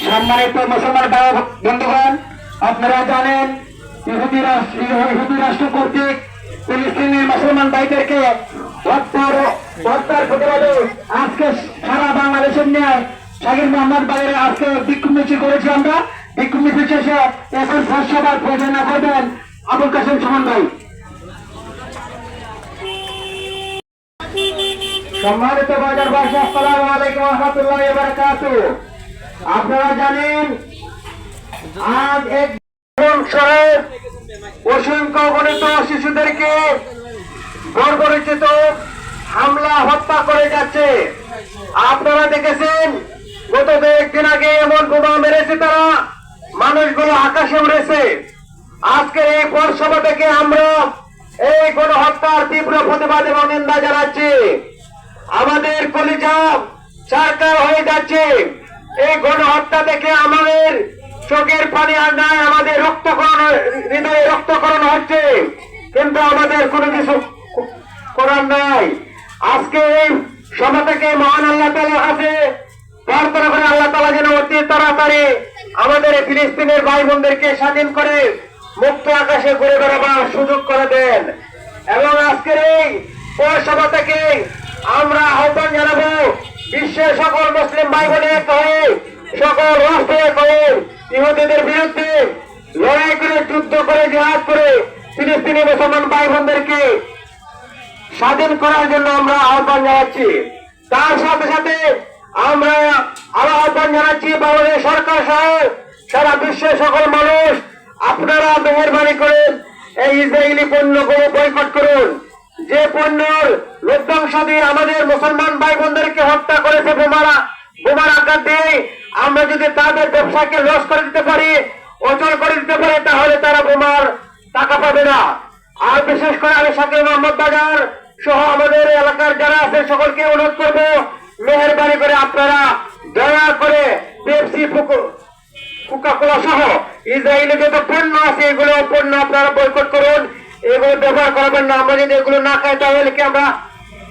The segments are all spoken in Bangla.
সম্মানিত মুসলমান বন্ধুগণ, আপনারা জানেন ইহুদি রাষ্ট্র কর্তৃক ফিলিস্তিনি মুসলমান ভাইদেরকে হত্যার প্রতিবাদে আজকে সারা বাংলাদেশের নিয়ে শাকির মোহাম্মদ ভাইয়ের আজকে বিক্ষোভ মিছিল করেছি। আমরা বিক্ষোভ মিছিল শেষে এসএস সভার পরিচালনা করবেন আবুল কাসেম সুমন ভাই। সম্মানিত বাজারবাসী, আসসালামু আলাইকুম ওয়া রাহমাতুল্লাহি ওয়া বারাকাতুহু। আপনারা জানেন আজ এক শহরে অসংখ্য গণিত শিশুদেরকে বর্বরচিত হামলা হত্যা করে যাচ্ছে। আপনারা দেখেছেন গত কয়েকদিন আগে এমন বোমা মেরেছে, তারা মানুষগুলো আকাশে উড়েছে। আজকের এই পথসভা থেকে আমরা এই গণহত্যার তীব্র প্রতিবাদ এবং নিন্দা জানাচ্ছি। আমাদের কলিজা সরকার হয়ে যাচ্ছে। এই গণহত্যা থেকে আমাদের চোখের পানি আর নাই, আমাদের হৃদয়ে রক্তকরণ হচ্ছে, কিন্তু আমাদের কোনো কিছু করার নাই। আজকে এই সভা থেকে মহান আল্লাহ তাআলার কাছে প্রার্থনা করে আল্লাহ তাআলা যেন অতি তাড়াতাড়ি আমাদের ফিলিস্তিনের ভাই বোনদেরকে স্বাধীন করে মুক্ত আকাশে ঘুরে বেড়াবার সুযোগ করে দেন। এবং আজকের এই সভা থেকে আমরা আহ্বান জানাবো বিশ্বের সকল মুসলিম ভাই বোনের এক হয়ে, সকল রাষ্ট্র এক হয়ে ইহুদিদের বিরুদ্ধে লড়াই করে, যুদ্ধ করে, জিহাদ করে ফিলিস্তিনি মুসলমান ভাই বোনদেরকে স্বাধীন করার জন্য আমরা আহ্বান জানাচ্ছি। তার সাথে সাথে আমরা আরো আহ্বান জানাচ্ছি বাংলাদেশ সরকার সহ সারা বিশ্বের সকল মানুষ, আপনারা মেহেরবানি করেন এই ইসরায়েলি পণ্যগুলো বয়কট করুন। যে পণ্যর লভ্যাংশাদি আমাদের মুসলমান ভাই বোনদেরকে হত্যা করেছে বোমার আঘাত দিয়ে, আমরা যদি তাদের ব্যবসাকে লস করে দিতে পারি, অচল করে দিতে পারি, তাহলে তারা বোমার টাকা পাবে না। আর বিশেষ করে আমি শাকির মোহাম্মদ বাজার সহ আমাদের এলাকার যারা আছে সকলকে অনুরোধ করবো, মেহেরবানি করে আপনারা দয়া করে পেপসি, কোকা-কোলা সহ ইসরায়েলি যত পণ্য আছে এগুলো পণ্য আপনারা বয়কট করুন, এগুলো ব্যবহার করবেন না। আমরা যদি এগুলো না খাই তাহলে কি আমরা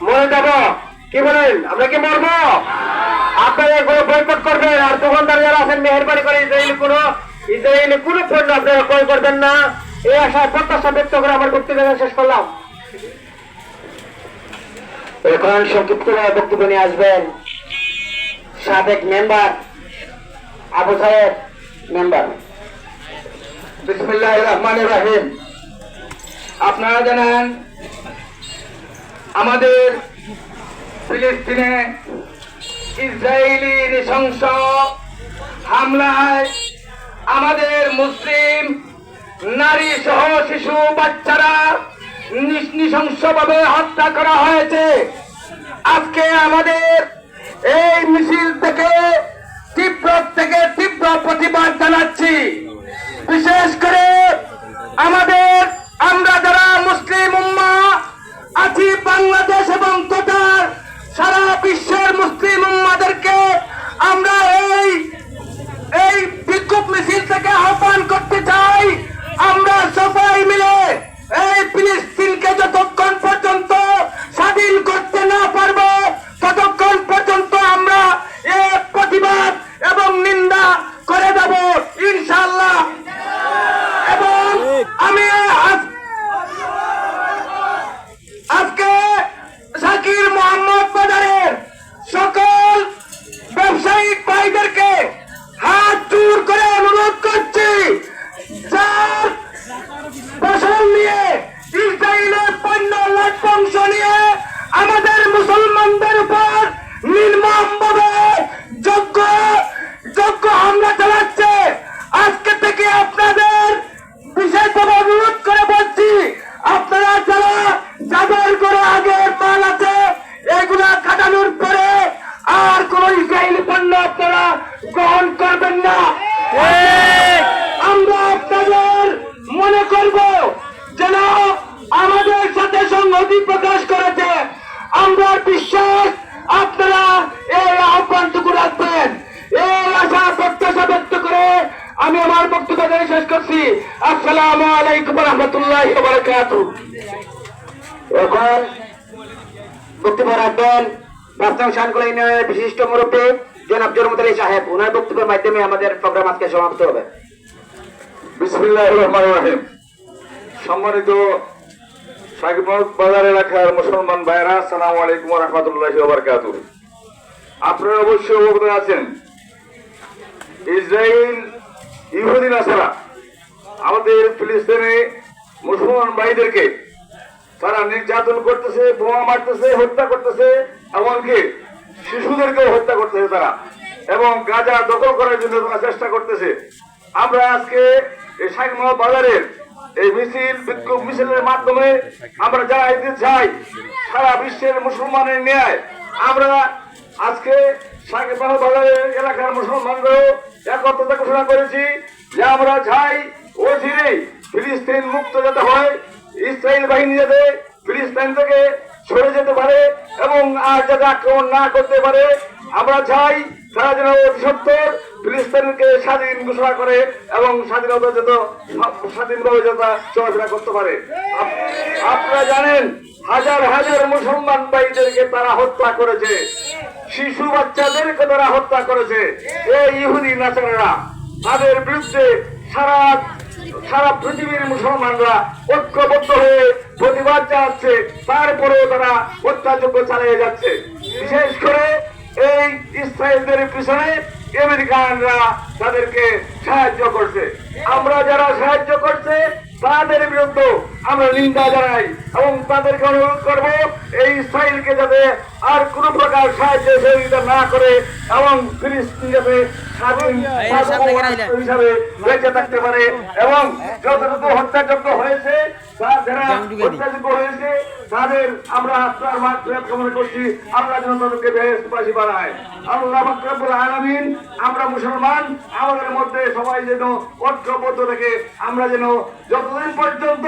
মরে যাব? কি বলেন, আমরা কি মরবো? আপনারা এগুলো বয়কট করবেন। আর দোকানদার যারা আছেন মেহেরবানি করে ইসরায়েলি কোনো পণ্য আপনারা ক্রয় করবেন না। এই আশায় প্রত্যাশা ব্যক্ত করে আমার বক্তব্য শেষ করলাম। এখন সংক্ষিপ্ত বক্তব্য নিয়ে আসবেন সাবেক মেম্বার আবু সাহেব মেম্বার। বিসমিল্লাহির রহমানির রহিম। আপনারা জানেন আমাদের ফিলিস্তিনে ইসরায়েলি নৃশংস হামলায় আমাদের মুসলিম নারী সহ শিশু বাচ্চারা নৃশংসভাবে হত্যা করা হয়েছে। আজকে আমাদের এই মিছিল থেকে তীব্র প্রতিবাদ জানাচ্ছি। বিশেষ করে আমরা যারা মুসলিম উম্মাহ আছি বাংলাদেশ এবং কোটার সারা বিশ্বের মুসলিম উম্মাদেরকে আমরা এই বিক্ষোভ মিছিল থেকে আহ্বান করতে চাই। আমরা সবাই মিলে এই ফিলিস্তিনকে যতক্ষণ পর্যন্ত স্বাধীন করতে না পারবো ততক্ষণ পর্যন্ত আমরা এই প্রতিবাদ এবং নিন্দা করে যাব ইনশাআল্লাহ। এবং আমি আজকে শাকির মোহাম্মদ বাজারের সকল ব্যবসায়িক ভাইদেরকে হাত জোর করে অনুরোধ করছি, যার ফসল নিয়ে ইসরায়েলের পণ্য লভ্যাংশ নিয়ে আমাদের মুসলমানদের উপর নির্মমভাবে যোগ্য হামলা চালাচ্ছে, আজকে থেকে আপনাদের বিশেষভাবে অনুরোধ করে বলছি, আপনারা যাদের করে আগের মাল আছে এগুলা কাটানোর পরে আর কোন ইসরায়েলি পণ্য আপনারা গ্রহণ করবেন না। আমরা আপনাদের মনে করব যেন আমাদের সাথে সংহতি প্রকাশ করেছে। আমরা বিশ্বাস আপনারা এই আহ্বানটুকু রাখবেন। এই আশা প্রত্যাশা ব্যক্ত করে আমি আমার বক্তব্য শেষ করছি। আসসালামু আলাইকুম ওয়া রাহমাতুল্লাহি ওয়া বারাকাতুহু। এখন বক্তব্য রাখবেন বাস্তব শানকুলা ইউনিয়নের বিশিষ্ট মুরব্বী জনাব জরমত আলী সাহেব, ওনার বক্তব্যের মাধ্যমে আমাদের প্রোগ্রাম আজকে সমাপ্ত হবে। বিসমিল্লাহির রহমানির রহিম। সম্মানিত সাকিবগঞ্জ বাজার এলাকার মুসলমান ভাইরা, আসসালামু আলাইকুম ওয়া রাহমাতুল্লাহি ওয়া বারাকাতুহু। আপনারা অবশ্যই অবগত আছেন, ইসরায়েল ইহুদি নাসারা আমাদের ফিলিস্তিনে মুসলমান ভাইদেরকে তারা নির্যাতন করতেছে, বোমা মারতেছে, হত্যা করতেছে, এমনকি শিশুদেরকেও হত্যা করতেছে তারা, এবং গাজা দখল করার জন্য তারা চেষ্টা করতেছে। আমরা আজকে এই সাকিবগঞ্জ বাজারের এই মিছিল, বিক্ষোভ মিছিলের মাধ্যমে আমরা জানাইতে চাই সারা বিশ্বের মুসলমানের ন্যায় আমরা আজকে সাকিবগঞ্জ বাজারের এলাকার মুসলমানরাও একত্রতা ঘোষণা করেছি যে আমরা চাই অচিরেই ফিলিস্তিন মুক্ত যাতে হয়, ইসরায়েল বাহিনী যাতে ফিলিস্তিন থেকে সরে যেতে পারে এবং আর যাতে আক্রমণ না করতে পারে। আমরা চাই তারা যেন অতি সত্বর ফিলিস্তিনকে স্বাধীন ঘোষণা করে এবং স্বাধীনতা যত স্বাধীনভাবে যত চলাফেরা করতে পারে। আপনারা জানেন হাজার হাজার মুসলমান ভাইদেরকে তারা হত্যা করেছে, শিশু বাচ্চাদেরকে তারা হত্যা করেছে। এই ইহুদি নাসারারা তাদের বিরুদ্ধে সারা পৃথিবীর মুসলমানরা ঐক্যবদ্ধ হয়ে প্রতিবাদ জানাচ্ছে, তারপরেও তারা হত্যাযজ্ঞ চালিয়ে যাচ্ছে। বিশেষ করে এই ইসরায়েলদের পিছনে আমেরিকানরা তাদেরকে সাহায্য করছে। আমরা যারা সাহায্য করছে তাদের বিরুদ্ধে আমরা নিন্দা জানাই এবং তাদেরকে অনুরোধ করব এই ইসরায়েলকে যাতে আর কোন প্রকার সাহায্য সহযোগিতা না করে এবং ফিলিস্তিন যাতে স্বাধীন হিসাবে বেঁচে থাকতে পারে এবং যতটুকু হত্যাযজ্ঞ হয়েছে যারা হত্যাযজ্ঞ হয়েছে তাদের আমরা আপনার মাত্রা কামনা করছি, আল্লাহ যেন তাদেরকে বেহেশতবাসী বানায়। আল্লাহ রব্বুল আলামিন, আমরা মুসলমান আমাদের মধ্যে সবাই যেন ঐক্যবদ্ধ থেকে আমরা যেন যতদিন পর্যন্ত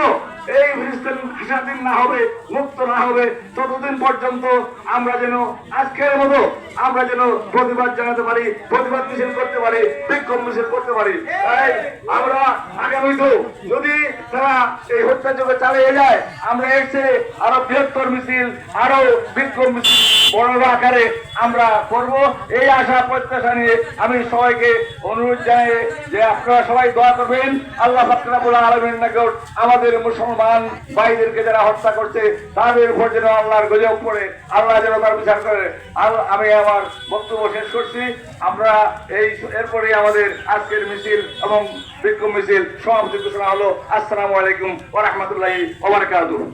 এই ফিলিস্তিন স্বাধীন না হবে, মুক্ত না হবে, ততদিন পর্যন্ত আমরা যেন আজকের মতো আমরা যেন প্রতিবাদ জানাতে পারি, প্রতিবাদ মিছিল করতে পারি, বিক্ষোভ মিছিল করতে পারি। তাই আমরা আগামীতেও যদি তারা এই হত্যাযজ্ঞ চালিয়ে যায় আমরা এসে আরো বৃহত্তর মিছিল, আরো বিক্ষোভ মিছিল বড় আকারে আমরা করব, এই আশা প্রত্যাশা নিয়ে আমি সবাইকে অনুরোধ জানাই যে আপনারা সবাই দোয়া করবেন আল্লাহ রাব্বুল আলামিনের নিকট আমাদের মুসলমান ভাইদেরকে যারা হত্যা করছে তাদের উপর যেন আল্লাহর গজব পড়ে, আল্লাহ যেন তার বিচার করে। আমি আমার বক্তব্য শেষ করছি। আমরা এরপরে আমাদের আজকের মিছিল এবং বিক্ষোভ মিছিল সমাপ্তি ঘোষণা হলো। আসসালামু আলাইকুম ওয়া রাহমাতুল্লাহি ওয়া বারাকাতুহু।